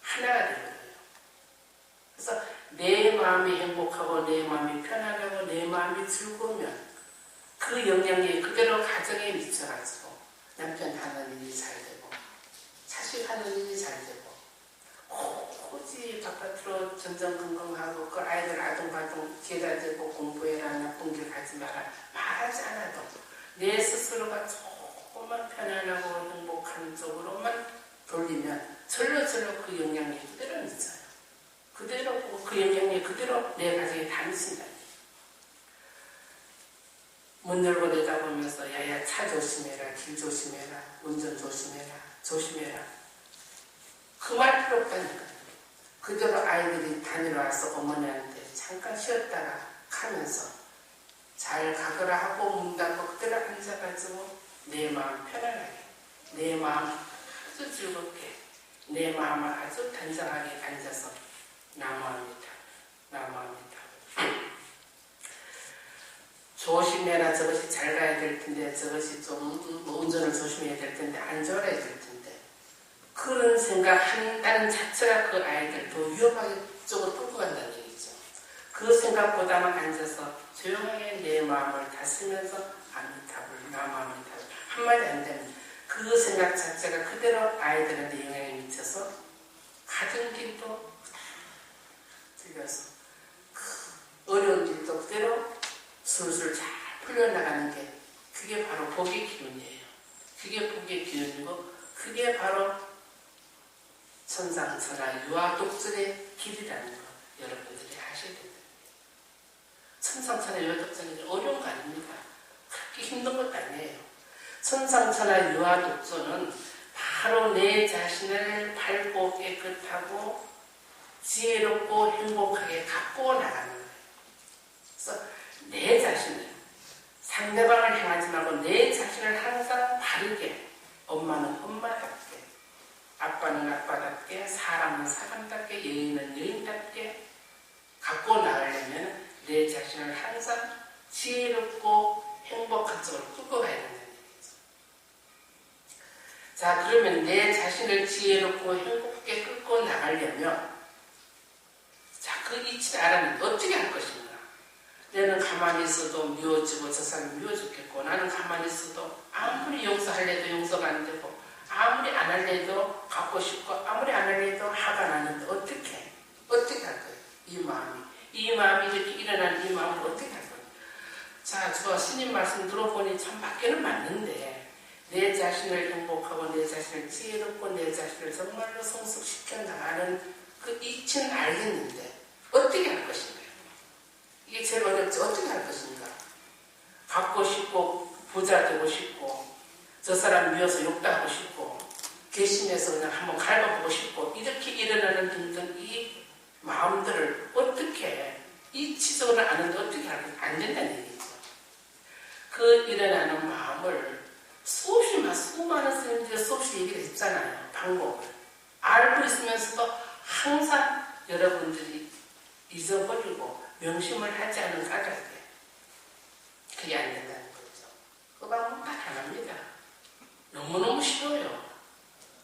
하나가 되어버려요. 그래서 내 마음이 행복하고 내 마음이 편안하고 내 마음이 즐거우면 그 영향이 그대로 가정에 미쳐가지고 남편 하는 일이 잘 되고 자식 하는 일이 잘 되고 굳이 바깥으로 전전긍긍하고 그 아이들 아둥바둥 기회가 되고 공부해라 나쁜 길 가지 마라 말하지 않아도 내 스스로가 조금만 편안하고 행복한 쪽으로만 돌리면 절로 그 영향이 그대로 미쳐요. 그대로 보고 그 영향이 그대로 내 가정에 다 미친다. 문 열고 내다보면서 야야 차 조심해라 길 조심해라 운전 조심해라 그 말 필요 없다니까. 그대로 아이들이 다녀와서 어머니한테 잠깐 쉬었다가 가면서 잘 가거라 하고 문 닫고 그대로 앉아가지고 내 마음 편안하게 내 마음 아주 즐겁게 내 마음을 아주 단정하게 앉아서 나무합니다. 조심해라 저것이 잘 가야 될 텐데 저것이 좀 운전을 조심해야 될 텐데 안전해야 될 텐데 그런 생각 한다는 자체가 그 아이들 더 위험하게 쪽으로 끌고 간다는 얘기죠. 그 생각보다는 앉아서 조용하게 내 마음을 다스리면서 아미타불 나무아미타불 한마디 안 되면 그 생각 자체가 그대로 아이들한테 영향이 미쳐서 가정길도 들려서 어려운 일도 그대로 술술 잘 풀려나가는 게 그게 바로 복의 기운이에요. 그게 복의 기운이고 그게 바로 천상천하 유아독존의 길이라는 거 여러분들이 하셔야 됩니다. 천상천하 유아독존이 어려운 거 아닙니다. 그렇게 힘든 것도 아니에요. 천상천하 유아독존은 바로 내 자신을 밝고 깨끗하고 지혜롭고 행복하게 갖고 나가는 거예요. 그래서 내 자신을 상대방을 향하지 말고 내 자신을 항상 바르게 엄마는 엄마답게 아빠는 아빠답게 사람은 사람답게 여인은 여인답게 갖고 나가려면 내 자신을 항상 지혜롭고 행복한 쪽으로 끌고 가야 된다는 얘기죠. 자 그러면 내 자신을 지혜롭고 행복하게 끌고 나가려면 자 그 이치를 알아면 어떻게 할 것인가. 내는 가만히 있어도 미워지고 저 사람이 미워 죽겠고 나는 가만히 있어도 아무리 아무리 용서하려도 용서가 안 되고 아무리 안 하려도 갖고 싶고 아무리 안 하려도 화가 나는데 어떻게 할 거예요? 이 마음이 이렇게 일어난 이 마음을 어떻게 할 거예요? 자, 저 스님 말씀 들어보니 참 맞기는 맞는데 내 자신을 행복하고 내 자신을 지혜롭고 내 자신을 정말로 성숙시켜 나가는 그 이치는 알겠는데 어떻게 할 것인가요? 이게 제일 어렵지. 어떻게 할 것인가? 갖고 싶고 부자 되고 싶고 저 사람 미워서 욕도 하고 싶고 괘씸해서 그냥 한번 갈아보고 싶고 이렇게 일어나는 등등 이 마음들을 어떻게 이치적으로 아는데 어떻게 하면 안 된다는 얘기죠. 그 일어나는 마음을 수많은 스님들이 수없이 얘기를 했잖아요. 방법을 알고 있으면서도 항상 여러분들이 잊어버리고 명심을 하지 않은 까닭에 그게 안 된다는 거죠. 그 방법 딱 하나입니다. 너무너무 쉬워요.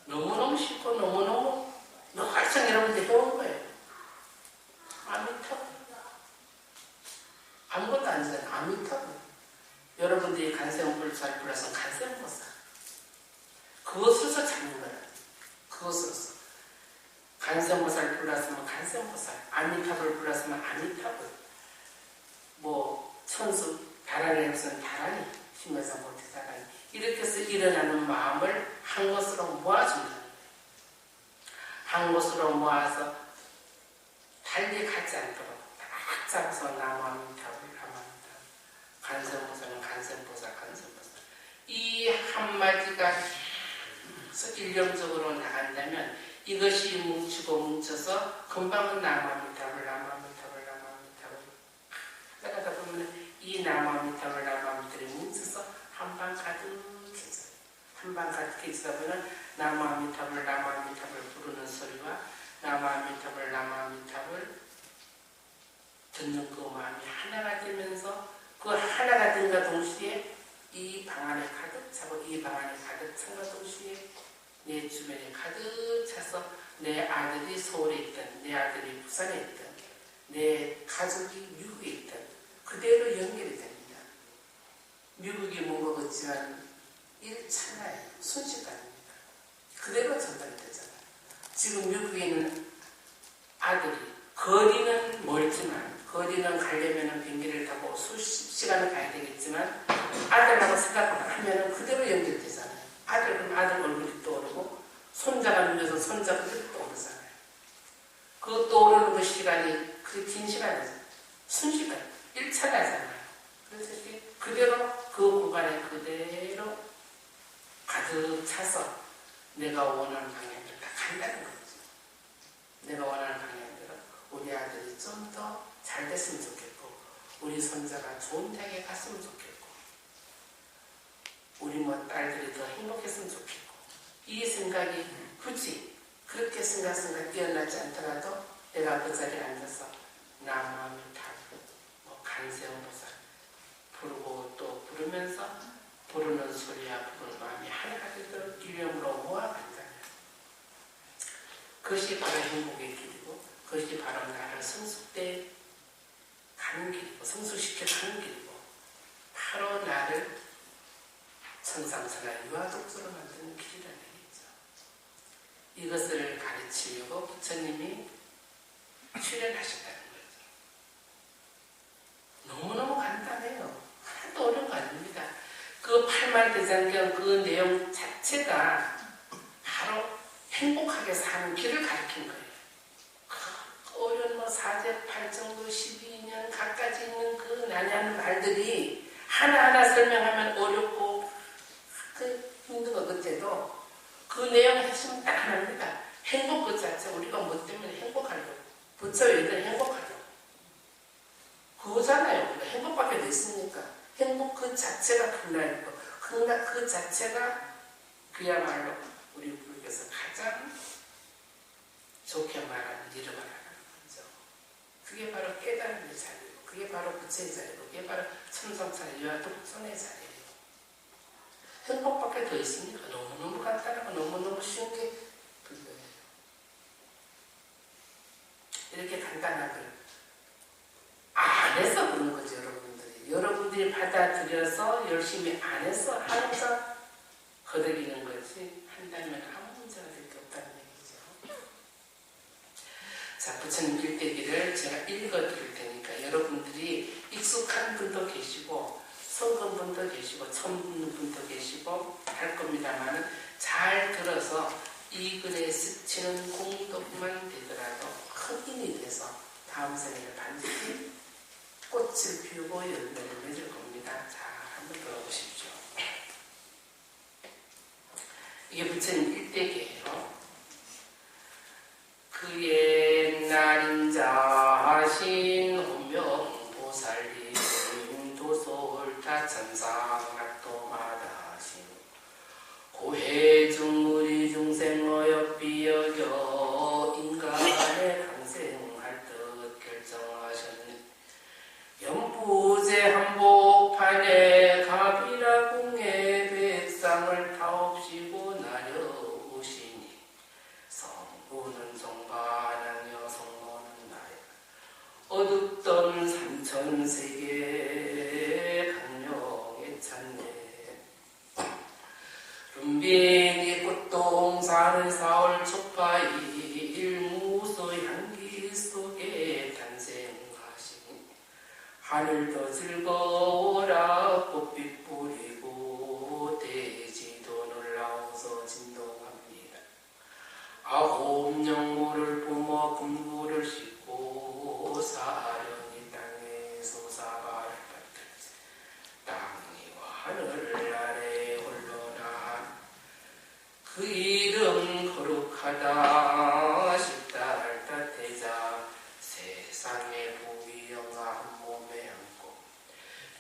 너무너무 쉽고 너무너무 항상 여러분들 해온 거예요. 아미타불. 아무것도 아니잖아요. 아미타불. 여러분들이 간세음불살 불러서 간세음보살. 그것으로서 찾는 거예요. 그것으로서. 간세음보살 불렀으면 간세음보살. 아미타불 불렀으면 아미타불. 뭐 천수 다란이 없으면 다란이. 심해서 못해 다란이. 이렇게 해서 일어나는 마음을 한 곳으로 모아준다는 거예요. 한 곳으로 모아서 달리 가지 않도록 딱 잡아서 나무아미타불, 나무아미타불. 간세음보살은 간세음보살, 간세음보살. 이 한마디가 일념적으로 나간다면 이것이 뭉쳐서 금방은 나무아미타불, 나무아미타불, 나무아미타불. 하다가 보면 이 나무아미타불, 나무아미타불이 뭉쳐서 한방 가득해져요. 한방 가득해지다 보면 나무아미타불, 나무아미타불 부르는 소리와 나무아미타불, 나무아미타불 듣는 그 마음이 하나가 되면서 그 하나가 된과 동시에 이 방 안에 가득 차고 이 방 안에 가득 찬과 동시에 내 주변에 가득 차서 내 아들이 서울에 있든 내 아들이 부산에 있든 내 가족이 미국에 있든 그대로 연결이 됩니다. 미국이 먼 것 같지만 일차나예요. 순식간입니다. 그대로 전달되잖아요. 지금 미국에 있는 아들이 거리는 멀지만 거리는 가려면 비행기를 타고 수십 시간을 가야 되겠지만 아들하고 생각하면 그대로 연결되잖아요. 아들 그럼 아들 얼굴이 떠오르고 손자가 누워서 손자 얼굴이 떠오르잖아요. 그 떠오르는 그 시간이 그 긴 시간이죠. 순식간 1차가잖아요. 그래서 그대로 그 공간에 그대로 가득 차서 내가 원하는 방향으로 다 간다는 거죠. 내가 원하는 방향대로 우리 아들이 좀 더 잘 됐으면 좋겠고 우리 손자가 좋은 대학에 갔으면 좋겠고 우리 뭐 딸들이 더 행복했으면 좋겠고 이 생각이 굳이 그렇게 생각 뛰어나지 않더라도 내가 그 자리에 앉아서 나무아미타불 뭐 간세음보살 부르고 또 부르면서 부르는 소리와 부르는 마음이 하나가 되도록 일념으로 모아간다면 그것이 바로 행복의 길이고 그것이 바로 나를 성숙돼 가는 길이고 성숙시켜 가는 길이고 바로 나를 천상천하 유아독자로 만드는 길이라는 얘기죠. 이것을 가르치려고 부처님이 출연하셨다는 거죠. 너무너무 간단해요. 하나도 어려운 거 아닙니다. 그 팔말대장경 그 내용 자체가 바로 행복하게 사는 길을 가르친 거예요. 어려운 뭐 사제, 팔정도, 12년 각가지 있는 그 난해한 말들이 하나하나 설명하면 어렵고 힘든 것 같아도 그 내용 핵심은 딱 하나입니다. 행복 그 자체 우리가 뭐 때문에 행복하려고 부처 얘들 행복하려고 그거잖아요. 우리가 행복밖에 더 있으니까 행복 그 자체가 극락이고 극락 그 자체가 그야말로 우리 불교에서 가장 좋게 말하는 이름을 그게 바로 깨달음의 자리고 그게 바로 부처의 자리고 그게 바로 천상천하 유아독존의 자리예요. 행복밖에 더 있습니까? 너무너무 간단하고 너무너무 쉬운 게 불교예요. 이렇게 간단한 걸 안 해서 그런 거죠. 여러분들이 받아들여서 열심히 안 해서 항상 거들이는 거지 한다면 아무 문제가 될 게 없다는 얘기죠. 자, 부처님 일대기를 제가 읽어드릴 테니까 여러분들이 익숙한 분도 계시고 성건 분도 계시고 처음 듣는 분도 계시고 할 겁니다만 잘 들어서 이 글에 스치는 공덕만 되더라도 큰 힘이 돼서 다음 생에 반드시 꽃을 피우고 열매를 맺을 겁니다. 자, 한번 들어보십시오. 이게 부처님 일대기예요. 그 옛날 인자하신 혼명보살님 도솔타 천상락도마다신 고해중 우리 중생 어여삐 여겨 인간의 강생할 듯 결정하셨네. 연부제 한복판에 갑이라 궁에 백상을 타옵시고 나려오시니 성부는 성반하며 성모는 나야 어둡던 삼천세계 강령에 찾네. rum빈이 꽃동산의 사월 촉파이 일무소 향기 속에 탄생하시니 하늘도 즐거워라 꽃빛 뿌리고 대지도 놀라워서 진동합니다. 아홉 영모를 뿜어 금구를 싣고 사령이 땅에 솟아갈 것들지 땅이와 하늘 아래 홀로나 그 이름 거룩하다 싶다 할다 대자 세상의 복이 영아 한 몸에 안고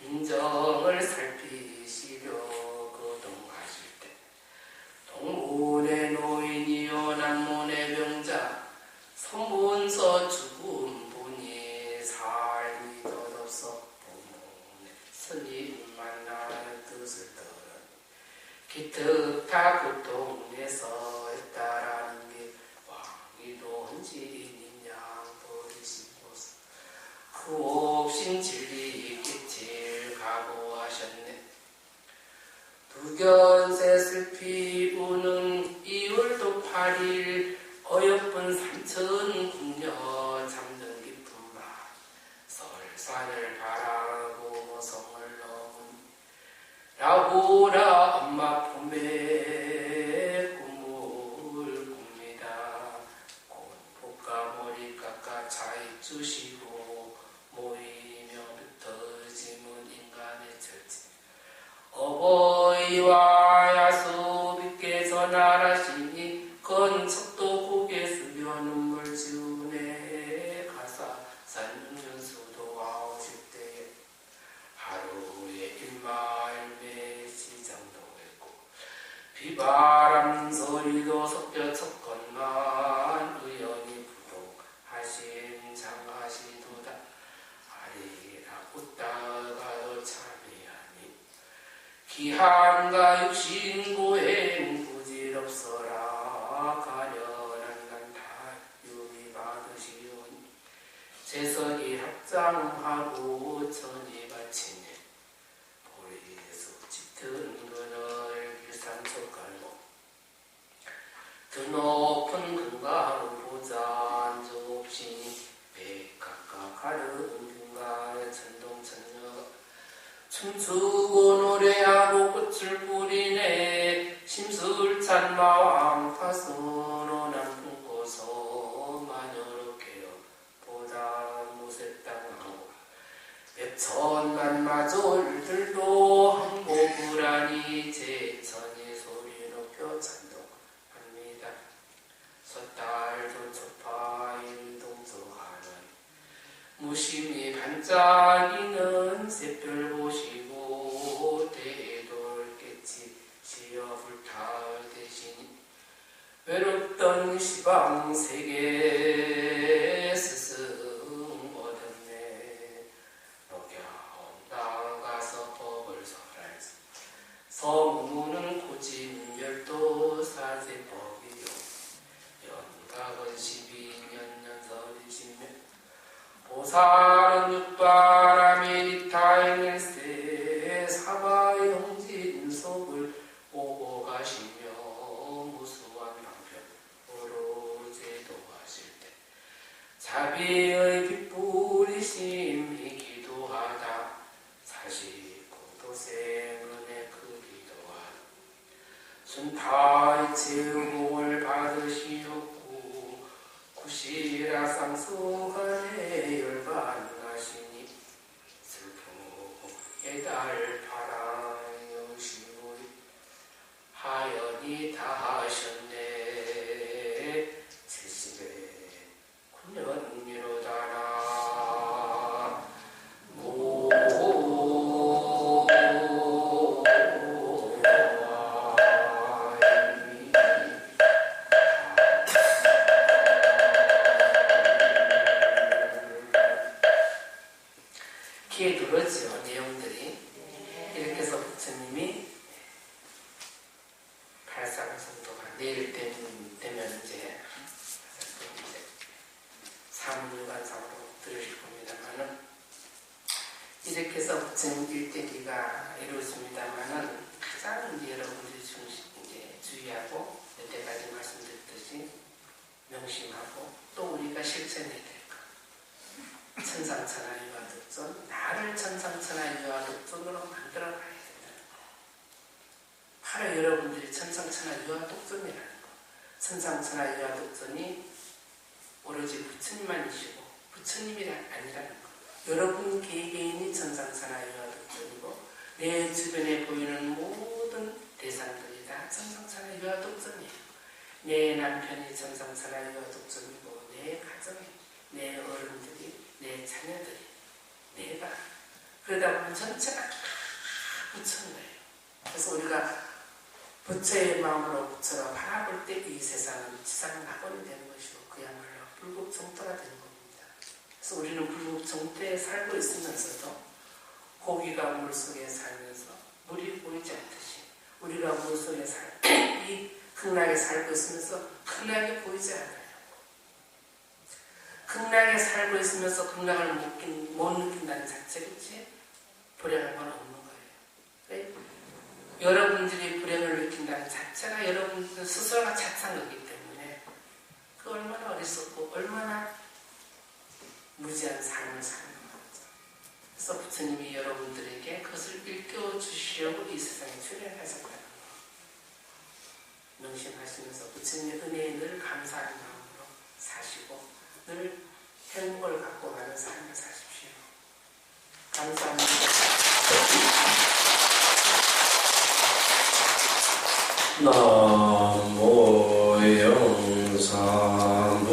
민정을 살피시려 거동하실 때 동문의 노인이여 난문의 병자 선문서 죽은 분이 삶이 덧없어 부문의 스님 만나는 뜻을 들은 기특타 고통에서 했다라는 게 왕이도 헌질인 양 버리시고서 그 옵신 진리 끼칠 각오하셨네. 두견새 슬피 우는 2월도 8일 어여쁜 삼천 궁녀 잠든 깊은 밤 설산을 바라보고 성을 넘은 라고라 엄마 품에 꿈을 꿉니다. 곤복과 머리 깎아 차입 주시고 모이며 흩어짐은 인간의 절지 어버이와 야수 빛께 전하시니 건척도 고개 숙여 눈물 지우네 가사 산윤수도 90대에 하루에 1마일매 시장도 했고 비바람 소리도 섞여 척건만 의연히 부동하신 장하시도다 아리라 웃다가도 참이하니 기한과 육신 고행 부질없어라 가련한 난다 유비 받으시오니 재석이 합장하고 천이 바치네 보리에서 짙은 그늘 길산초 갈고 드높은 금가루 보자 앉아옵시니 백각각 가르은 금가루 천동천녀가 춤추고 노래하고 꽃을 뿌리네 심술찬 마왕 파수로 난 품고서 마녀롭게요 보다 무색당하고 백천만마졸들도 한복을 하니 제천이 소리 높여 찬동합니다. 섣달도 초파 일동조하는 무심히 반짝이는 새별 보시고 대돌깨치 시어 불타올 대신이 외롭던 시방세계 스승 얻었네. 녹여온 나가서 법을 설할지 성무는 고진멸도 사제법이요 연각은 12년 연설이시며 보살은 육바라미리타임일세 사바의 홍진속을 오고 가시 다의 제목을 받으시었고 구시라 쌍수간에 열반하시니 슬픔의 달 바라여시오리 하연이 다 하셨네 79년 미로다나 귀에 들었죠, 내용들이. 이렇게 해서 부처님이 발상성도가 내일 되면 이제 사문유관상으로 들으실 겁니다만은 이렇게 해서 부처님 일대기가 이루어집니다만은 가장 이제 여러분들이 이제 주의하고 여태까지 말씀드렸듯이 명심하고 또 우리가 실천해야 될 것. 천상천하 유화독존, 나를 천상천하 유화독존으로 만들어 가야 된다는 거. 바로 여러분들이 천상천하 유화독존이라는 거. 천상천하 유화독존이 오로지 부처님만이시고 부처님이 아니라는 거. 여러분 개개인이 천상천하 유화독존이고 내 주변에 보이는 모든 대상들이 다 천상천하 유화독존이에요. 내 남편이 천상천하 유화독존이고 내 가정이, 내 어른들이, 내 자녀들이, 내가 그러다 보면 전체가 다 부처인 거예요. 그래서 우리가 부처의 마음으로 부처가 바라볼 때 이 세상은 지상 낙원이 되는 것이고 그야말로 불국정토가 되는 겁니다. 그래서 우리는 불국정토에 살고 있으면서도 고기가 물속에 살면서 물이 보이지 않듯이 우리가 물속에 이 극락에 살고 있으면서 극락이 보이지 않아요. 극락에 살고 있으면서 극락을 못 느낀다는 자체겠지 불행한 건 없는 거예요. 네? 여러분들이 불행을 느낀다는 자체가 여러분들 스스로가 자창이기 때문에 그 얼마나 어리석고 얼마나 무지한 삶을 사는 거죠. 그래서 부처님이 여러분들에게 그것을 일깨워 주시려고 이 세상에 출연하셨다는 거 명심하시면서 부처님의 은혜에 늘 감사하는 마음으로 사시고 늘 행복을 갖고 가는 삶을 사십시오. 감사합니다. 나모 영상